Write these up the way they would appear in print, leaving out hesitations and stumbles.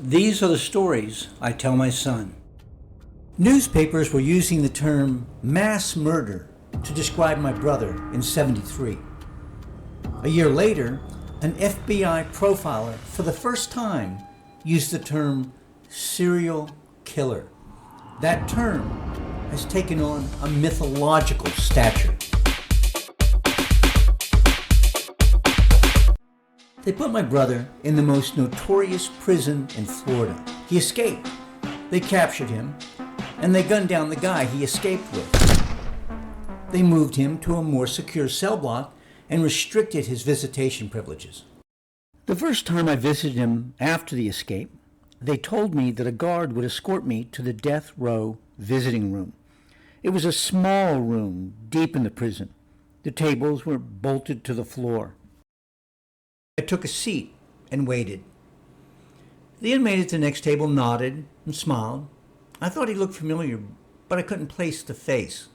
These are the stories I tell my son. Newspapers were using the term mass murder to describe my brother in '73. A year later, an FBI profiler for the first time used the term serial killer. That term has taken on a mythological stature. They put my brother in the most notorious prison in Florida. He escaped. They captured him, and they gunned down the guy he escaped with. They moved him to a more secure cell block and restricted his visitation privileges. The first time I visited him after the escape, they told me that a guard would escort me to the death row visiting room. It was a small room deep in the prison. The tables were bolted to the floor. I took a seat and waited. The inmate at the next table nodded and smiled. I thought he looked familiar, but I couldn't place the face.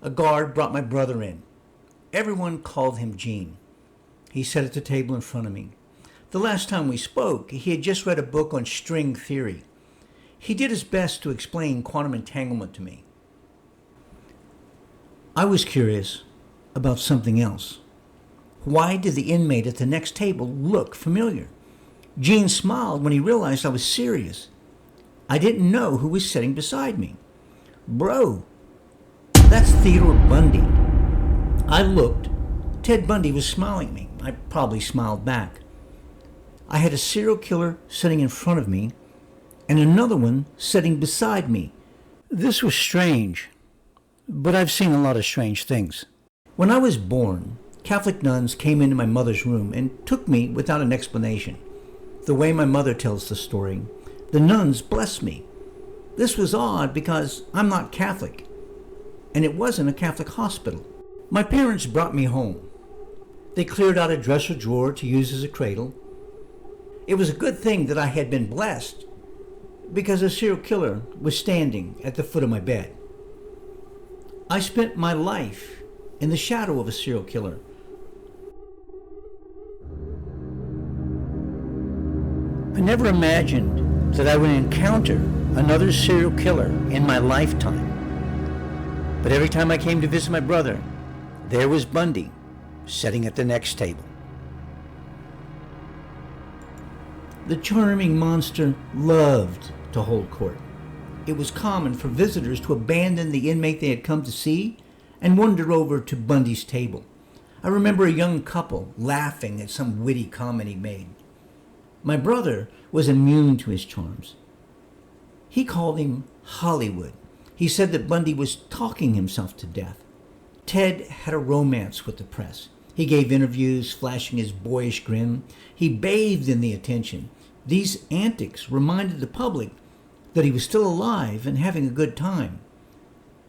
A guard brought my brother in. Everyone called him Gene. He sat at the table in front of me. The last time we spoke, he had just read a book on string theory. He did his best to explain quantum entanglement to me. I was curious about something else. Why did the inmate at the next table look familiar? Gene smiled when he realized I was serious. I didn't know who was sitting beside me. Bro, that's Theodore Bundy. I looked. Ted Bundy was smiling at me. I probably smiled back. I had a serial killer sitting in front of me and another one sitting beside me. This was strange, but I've seen a lot of strange things. When I was born, Catholic nuns came into my mother's room and took me without an explanation. The way my mother tells the story, the nuns blessed me. This was odd because I'm not Catholic, and it wasn't a Catholic hospital. My parents brought me home. They cleared out a dresser drawer to use as a cradle. It was a good thing that I had been blessed because a serial killer was standing at the foot of my bed. I spent my life in the shadow of a serial killer. I never imagined that I would encounter another serial killer in my lifetime. But every time I came to visit my brother, there was Bundy sitting at the next table. The charming monster loved to hold court. It was common for visitors to abandon the inmate they had come to see and wander over to Bundy's table. I remember a young couple laughing at some witty comment he made. My brother was immune to his charms. He called him Hollywood. He said that Bundy was talking himself to death. Ted had a romance with the press. He gave interviews, flashing his boyish grin. He bathed in the attention. These antics reminded the public that he was still alive and having a good time.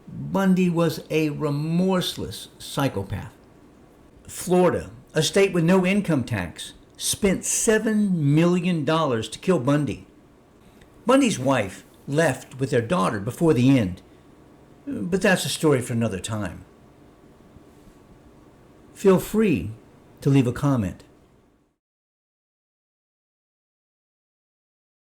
Bundy was a remorseless psychopath. Florida, a state with no income tax, spent $7 million to kill Bundy. Bundy's wife left with their daughter before the end, but that's a story for another time. Feel free to leave a comment.